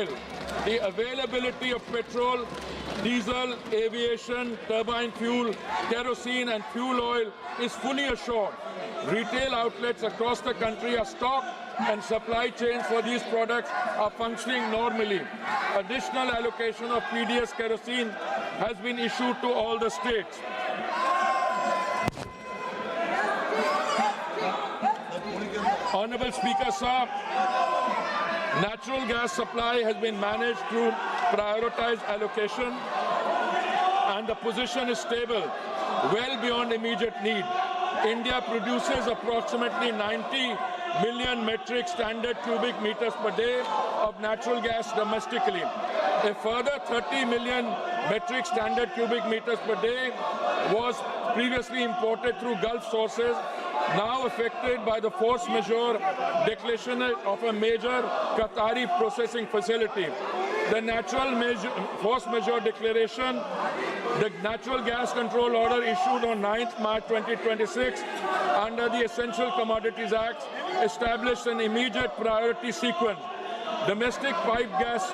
oil. The availability of petrol, diesel, aviation, turbine fuel, kerosene and fuel oil is fully assured. Retail outlets across the country are stocked and supply chains for these products are functioning normally. Additional allocation of PDS kerosene has been issued to all the states. Honorable Speaker, sir, natural gas supply has been managed through prioritized allocation and the position is stable, well beyond immediate need. India produces approximately 90 million metric standard cubic meters per day of natural gas domestically. A further 30 million metric standard cubic meters per day was previously imported through Gulf sources, now affected by the force majeure declaration of a major Qatari processing facility. The force majeure declaration, the Natural Gas Control Order issued on 9th March 2026 under the Essential Commodities Act established an immediate priority sequence. Domestic pipe gas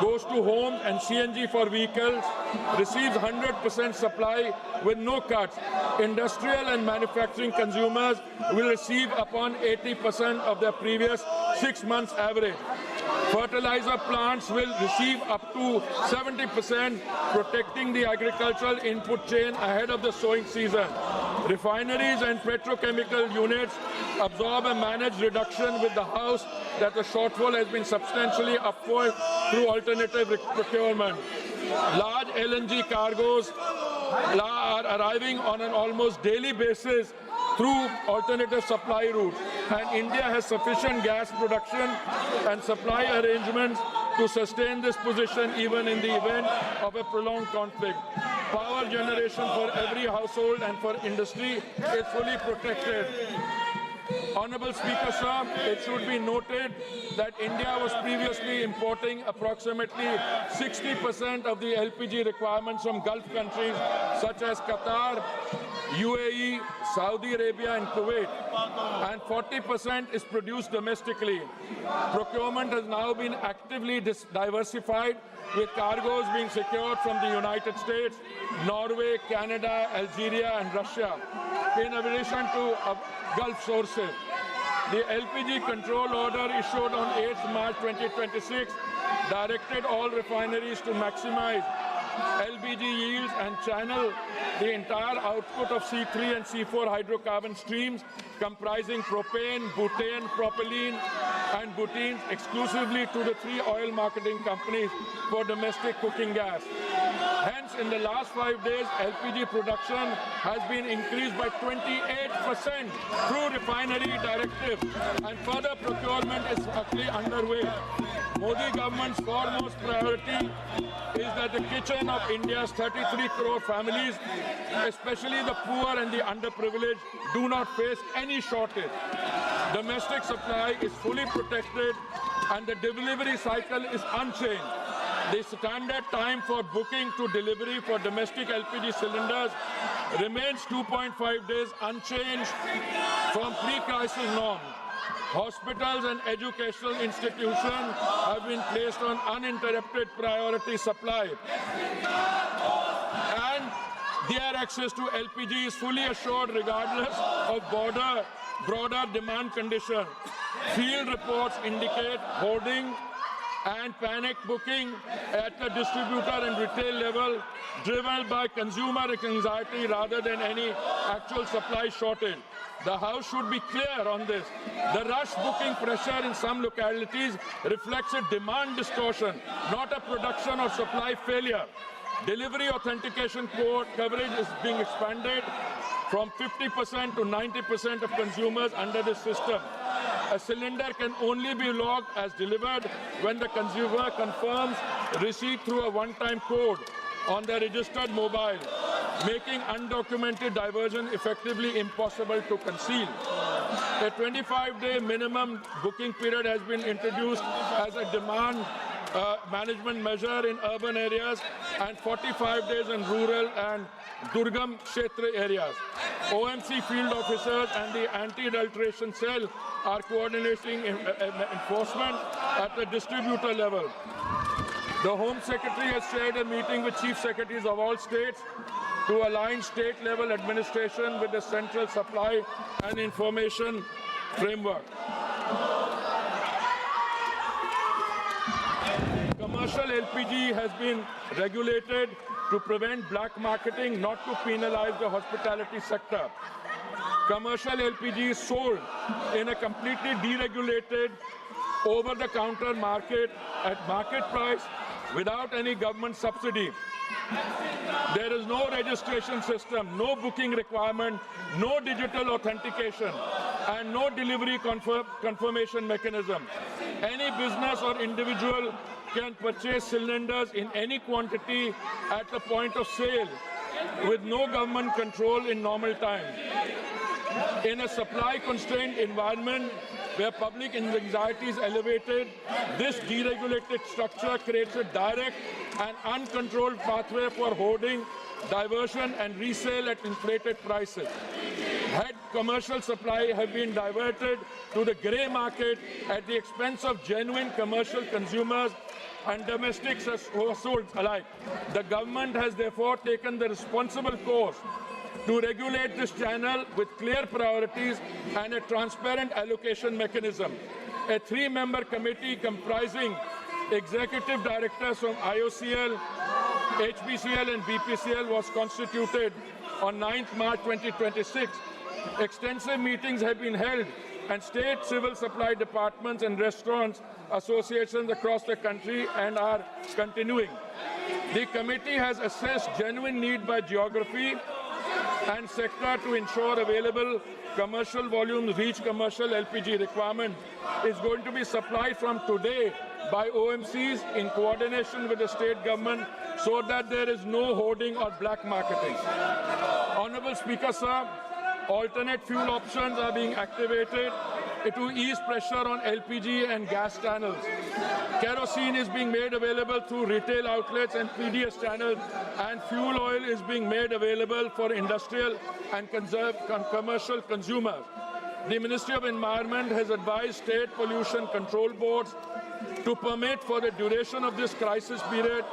goes to homes and CNG for vehicles receives 100% supply with no cuts. Industrial and manufacturing consumers will receive upon 80% of their previous 6 months average. Fertilizer plants will receive up to 70%, protecting the agricultural input chain ahead of the sowing season. Refineries and petrochemical units absorb a managed reduction with the House that the shortfall has been substantially upward through alternative procurement. Large LNG cargoes are arriving on an almost daily basis through alternative supply routes, and India has sufficient gas production and supply arrangements to sustain this position even in the event of a prolonged conflict. Power generation for every household and for industry is fully protected. Honorable Speaker, sir, it should be noted that India was previously importing approximately 60% of the LPG requirements from Gulf countries such as Qatar, UAE, Saudi Arabia and Kuwait, and 40% is produced domestically. Procurement has now been actively diversified, with cargoes being secured from the United States, Norway, Canada, Algeria and Russia, in addition to Gulf sources. The LPG control order issued on 8th March 2026 directed all refineries to maximize LPG yields and channel the entire output of C3 and C4 hydrocarbon streams comprising propane, butane, propylene and butenes exclusively to the 3 oil marketing companies for domestic cooking gas. Hence, in the last 5 days, LPG production has been increased by 28% through refinery directive, and further procurement is actually underway. Modi government's foremost priority is that the kitchen of India's 33 crore families, especially the poor and the underprivileged, do not face any shortage. Domestic supply is fully protected and the delivery cycle is unchanged. The standard time for booking to delivery for domestic LPG cylinders remains 2.5 days, unchanged from pre-crisis norms. Hospitals and educational institutions have been placed on uninterrupted priority supply, and their access to LPG is fully assured regardless of broader demand conditions. Field reports indicate hoarding and panic booking at the distributor and retail level, driven by consumer anxiety rather than any actual supply shortage. The House should be clear on this. The rush booking pressure in some localities reflects a demand distortion, not a production or supply failure. Delivery authentication code coverage is being expanded from 50% to 90% of consumers under this system. A cylinder can only be logged as delivered when the consumer confirms receipt through a one-time code on their registered mobile, making undocumented diversion effectively impossible to conceal. A 25-day minimum booking period has been introduced as a demand management measure in urban areas and 45 days in rural and Durgam Kshetra areas. OMC field officers and the anti-adulteration cell are coordinating enforcement at the distributor level. The Home Secretary has chaired a meeting with Chief Secretaries of all states to align state-level administration with the Central Supply and Information Framework. Commercial LPG has been regulated to prevent black marketing, not to penalize the hospitality sector. Commercial LPG is sold in a completely deregulated, over-the-counter market at market price without any government subsidy. There is no registration system, no booking requirement, no digital authentication, and no delivery confirmation mechanism. Any business or individual can purchase cylinders in any quantity at the point of sale with no government control in normal times. In a supply-constrained environment where public anxiety is elevated, this deregulated structure creates a direct and uncontrolled pathway for hoarding, diversion, and resale at inflated prices. Had commercial supply have been diverted to the grey market at the expense of genuine commercial consumers and domestic households alike, the government has therefore taken the responsible course to regulate this channel with clear priorities and a transparent allocation mechanism. A three-member committee comprising executive directors from IOCL, HPCL and BPCL was constituted on 9th March 2026. Extensive meetings have been held and state civil supply departments and restaurants associations across the country and are continuing. The committee has assessed genuine need by geography and sector to ensure available commercial volumes reach commercial LPG requirement is going to be supplied from today by OMCs in coordination with the state government so that there is no hoarding or black marketing. Honorable Speaker, sir, alternate fuel options are being activated to ease pressure on LPG and gas channels. Kerosene is being made available through retail outlets and PDS channels, and fuel oil is being made available for industrial and commercial consumers. The Ministry of Environment has advised state pollution control boards to permit for the duration of this crisis period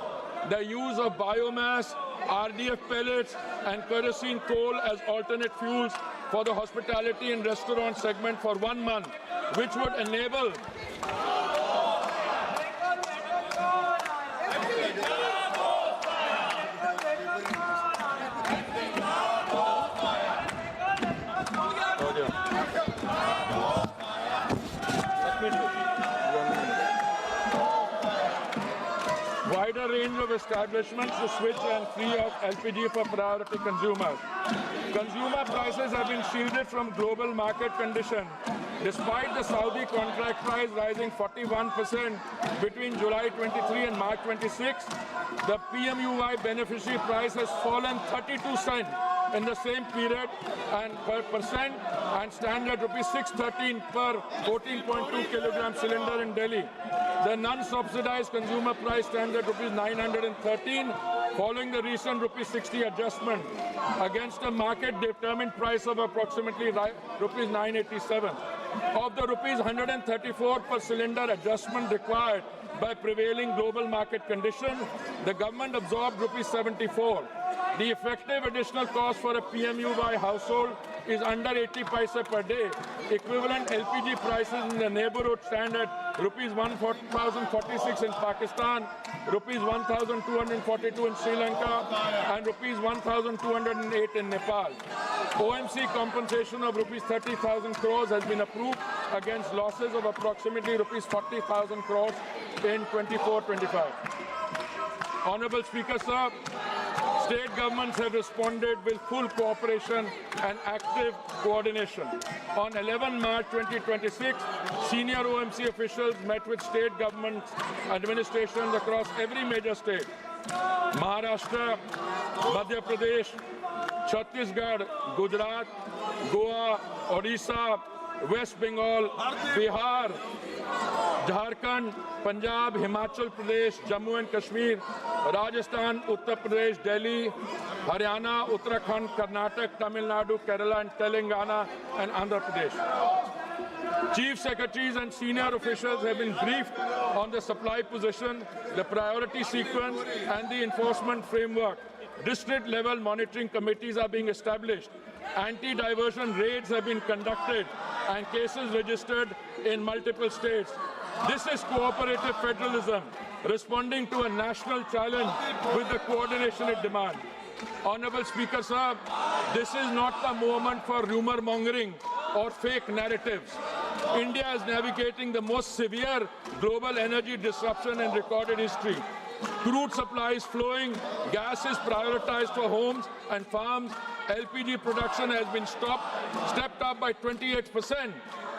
the use of biomass, RDF pellets and kerosene coal as alternate fuels for the hospitality and restaurant segment for 1 month, which would enable wider range of establishments to switch and free of LPG for priority consumers. Consumer prices have been shielded from global market conditions. Despite the Saudi contract price rising 41% between July 23 and March 26, the PMUY beneficiary price has fallen 32 cents in the same period and per percent and stand at rupees 613 per 14.2 kilogram cylinder in Delhi. The non-subsidized consumer price stands at rupees 913 following the recent rupees 60 adjustment against a market-determined price of approximately rupees 987. Of the rupees 134 per cylinder adjustment required by prevailing global market conditions, the government absorbed rupees 74. The effective additional cost for a PMUY household is under 80 paise per day. Equivalent LPG prices in the neighborhood stand at rupees 1,046 in Pakistan, rupees 1,242 in Sri Lanka, and rupees 1,208 in Nepal. OMC compensation of rupees 30,000 crores has been approved against losses of approximately rupees 40,000 crores in 24-25. Honorable Speaker, sir, state governments have responded with full cooperation and active coordination. On 11 March 2026, senior OMC officials met with state government administrations across every major state: Maharashtra, Madhya Pradesh, Chhattisgarh, Gujarat, Goa, Odisha, West Bengal, Bihar, Jharkhand, Punjab, Himachal Pradesh, Jammu and Kashmir, Rajasthan, Uttar Pradesh, Delhi, Haryana, Uttarakhand, Karnataka, Tamil Nadu, Kerala and Telangana and Andhra Pradesh. Chief secretaries and senior officials have been briefed on the supply position, the priority sequence, and the enforcement framework. District-level monitoring committees are being established. Anti-diversion raids have been conducted and cases registered in multiple states. This is cooperative federalism, responding to a national challenge with the coordination it demands. Honorable Speaker Sahab, this is not the moment for rumor mongering or fake narratives. India is navigating the most severe global energy disruption in recorded history. Crude supply is flowing, gas is prioritized for homes and farms, LPG production has been stepped up by 28%.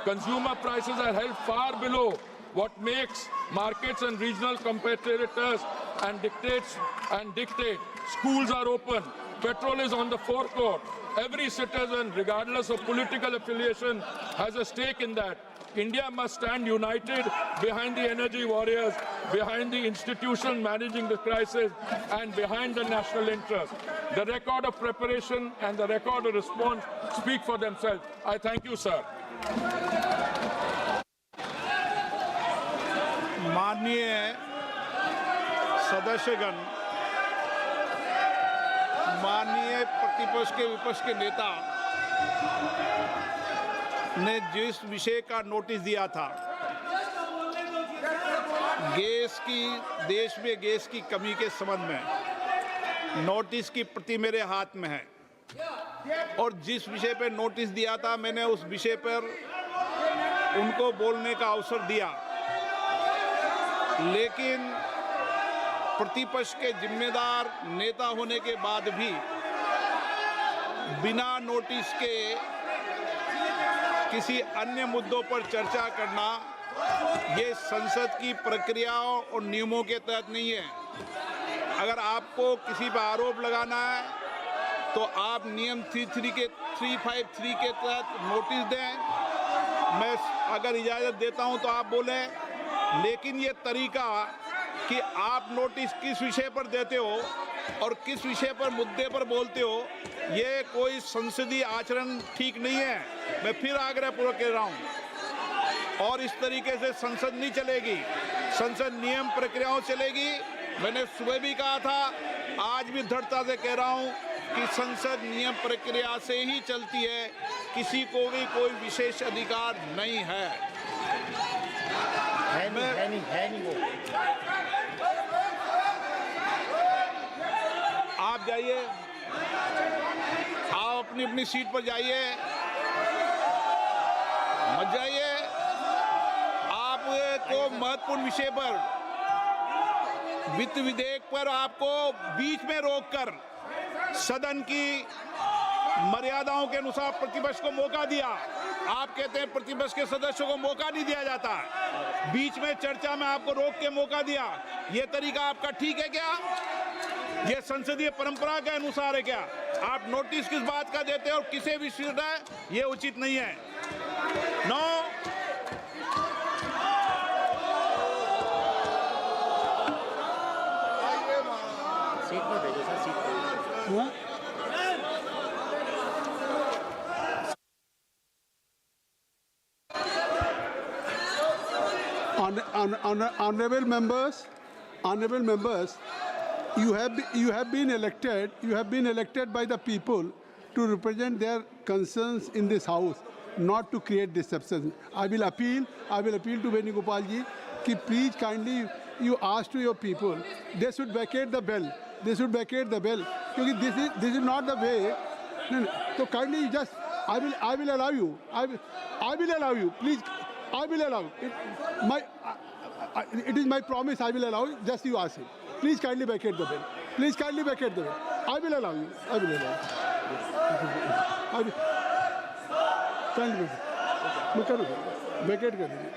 Consumer prices are held far below what makes markets and regional competitors and dictate. Schools are open. Petrol is on the forecourt. Every citizen, regardless of political affiliation, has a stake in that. India must stand united behind the energy warriors, behind the institution managing the crisis, and behind the national interest. The record of preparation and the record of response speak for themselves. I thank you, sir. माननीय सदस्यगण, माननीय प्रतिपक्ष के विपक्ष के नेता ने जिस विषय का नोटिस दिया था, देश में गैस की कमी के संबंध में नोटिस की प्रति मेरे हाथ में है और जिस विषय पर नोटिस दिया था मैंने उस विषय पर उनको बोलने का अवसर दिया, लेकिन प्रतिपक्ष के जिम्मेदार नेता होने के बाद भी बिना नोटिस के किसी अन्य मुद्दों पर चर्चा करना ये संसद की प्रक्रियाओं और नियमों के तहत नहीं है। अगर आपको किसी पर आरोप लगाना है तो आप नियम 353 के तहत नोटिस दें। मैं अगर इजाज़त देता हूं तो आप बोलें, लेकिन ये तरीका कि आप नोटिस किस विषय पर देते हो और किस विषय पर मुद्दे पर बोलते हो, ये कोई संसदीय आचरण ठीक नहीं है। मैं फिर आग्रहपूर्वक कह रहा हूँ, और इस तरीके से संसद नहीं चलेगी, संसद नियम प्रक्रियाओं चलेगी। मैंने सुबह भी कहा था, आज भी दृढ़ता से कह रहा हूँ कि संसद नियम प्रक्रिया से ही चलती है, किसी को भी कोई विशेष अधिकार नहीं है। आप जाइए, आप अपनी अपनी सीट पर जाइए, मत जाइए। आपको महत्वपूर्ण विषय पर, वित्त विधेयक पर आपको बीच में रोककर सदन की मर्यादाओं के अनुसार प्रतिपक्ष को मौका दिया। आप कहते हैं प्रतिपक्ष के सदस्यों को मौका नहीं दिया जाता, बीच में चर्चा में आपको रोक के मौका दिया। ये तरीका आपका ठीक है क्या? ये संसदीय परंपरा के अनुसार है क्या? आप नोटिस किस बात का देते हैं और किसे विषय है, ये उचित नहीं है। नो, सीट पर भेजो सर, सीट पर। Honorable members, you have been elected by the people to represent their concerns in this house, not to create disruption. I will appeal to Venugopal ji कि please kindly you ask to your people, they should vacate the bell. क्योंकि this is not the way. So kindly just I will allow you. I will allow you. Please, I will allow you. It is my promise. I will allow you. Just you ask him. Please kindly vacate the bell. I will allow you. वैकेट कर दीजिए।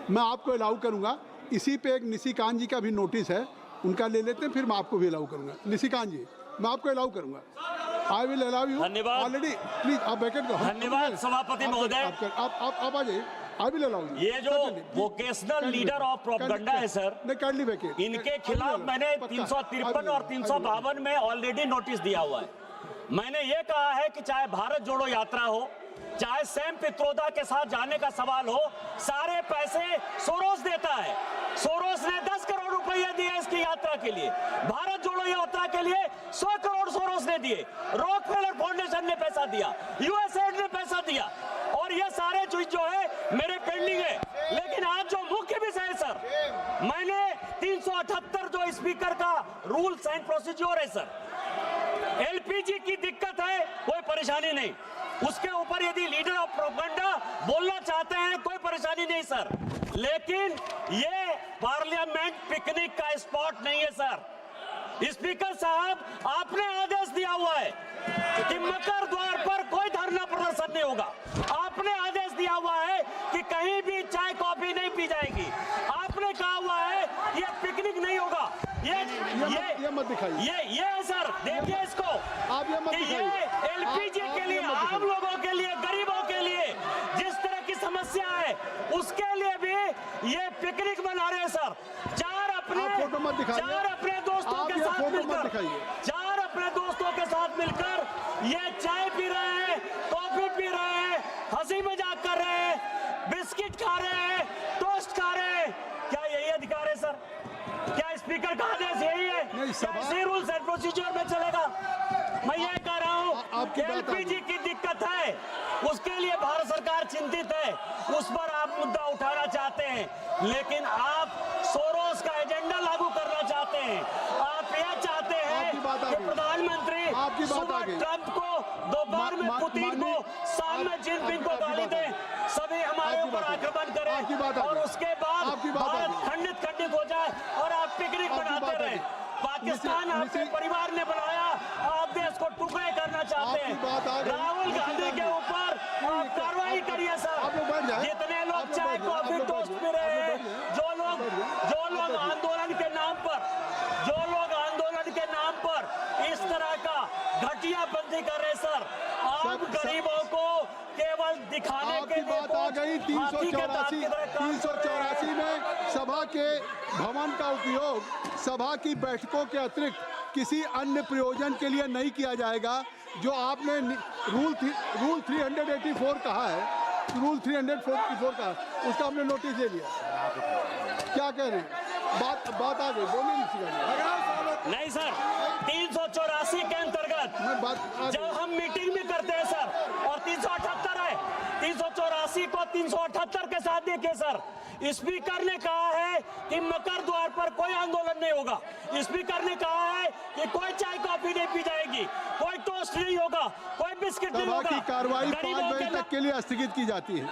मैं आपको allow करूंगा। इसी पे एक निशिकांत जी का भी नोटिस है, उनका ले लेते हैं, फिर मैं आपको भी अलाउ करूंगा। निशिकांत जी, मैं आपको अलाउ करूंगा। I will allow you already. Please आप वैकेट करो। धन्यवाद सभापति महोदय। आप आ जाइए। I will allow you. ये जो वोकेशनल लीडर ऑफ प्रोपेगेंडा है सर, इनके खिलाफ मैंने 353 और 352 में ऑलरेडी नोटिस दिया हुआ है। मैंने ये कहा है कि चाहे भारत जोड़ो यात्रा हो, चाहे सैम पित्रोदा के साथ जाने का सवाल हो, सारे पैसे सोरोस देता है। सोरोस ने 10 करोड़ रुपए दिए इसकी यात्रा के लिए, भारत जोड़ो यात्रा के लिए 100 करोड़ सोरोस ने दिए, रॉकफेलर फाउंडेशन ने पैसा दिया, यूएसएड ने पैसा दिया, और ये सारे चीज जो है मेरे पेंडिंग है। लेकिन आज जो मुख्य विषय है सर, मैंने 378 जो स्पीकर का रूल्स एंड प्रोसीजर है सर, एलपीजी की दिक्कत है, कोई परेशानी नहीं, उसके ऊपर यदि लीडर ऑफ प्रोपेगेंडा बोलना चाहते हैं कोई परेशानी नहीं सर, लेकिन ये पार्लियामेंट पिकनिक का स्पॉट नहीं है सर। स्पीकर साहब, आपने आदेश दिया हुआ है कि मकर द्वार पर कोई धरना प्रदर्शन नहीं होगा, आपने आदेश दिया हुआ है कि कहीं भी चाय कॉफी नहीं पी जाएगी, आपने कहा हुआ है ये पिकनिक नहीं होगा। ये मत दिखाइए, ये है सर, देखिए इसको, आप ये मत दिखाइए। ये एलपीजी के लिए, आम लोगों के लिए, गरीबों के लिए जिस तरह की समस्या है उसके लिए भी ये पिकनिक बना रहे हैं सर। चार अपने दोस्तों के साथ मिलकर, चार अपने दोस्तों के साथ मिलकर ये चाय पी रहे हैं, कॉफी पी रहे हैं, हंसी मजाक कर रहे हैं, बिस्किट खा रहे हैं, टोस्ट खा रहे हैं। क्या यही अधिकार है सर? क्या स्पीकर का आदेश यही है? क्या इसी रूल्स एंड प्रोसीजर में चलेगा? मैं ये कह रहा हूँ, एलपीजी की दिक्कत है, उसके लिए भारत सरकार चिंतित है, उस पर आप मुद्दा उठाना चाहते हैं, लेकिन आप सोरोस का एजेंडा लागू करना चाहते हैं। आप यह चाहते हैं कि प्रधानमंत्री सुबह ट्रंप को, दोपहर में पुतिन को, शाम में जिनपिंग को गाली दें, सभी हमारे ऊपर आक्रमण करें और उसके बाद भारत खंडित हो जाए और आप पिकनिक बनाते रहे। पाकिस्तान आपके परिवार ने बनाया, आप देश को टुकड़े करना चाहते हैं। राहुल गांधी के ऊपर आप कार्रवाई करिए सर। जितने लोग चाय कॉफी टोस्ट पी रहे हैं, जो लोग आंदोलन के नाम पर इस तरह का घटियाबंदी कर रहे सर, आप गरीबों को केवल दिखाने के लिए बात आ गई। 384 में सभा के भवन का उपयोग सभा की बैठकों के अतिरिक्त किसी अन्य प्रयोजन के लिए नहीं किया जाएगा। जो आपने रूल 384 कहा है, रूल 344 का, उसका हमने नोटिस ले लिया। क्या कह रहे हैं? बात आ गई, बोलिए। नहीं सर, 384 के अंतर्गत जब हम मीटिंग भी करते हैं सर, और 378 है, 384 को 378 के साथ देखिए सर, स्पीकर ने कहा है कि मकर द्वार पर कोई आंदोलन नहीं होगा। स्पीकर ने कहा है कि कोई चाय कॉफी नहीं पी जाएगी, कोई टोस्ट नहीं होगा, कोई बिस्किट नहीं होगा। सभा की कार्रवाई 5 बजे तक के लिए स्थगित की जाती है।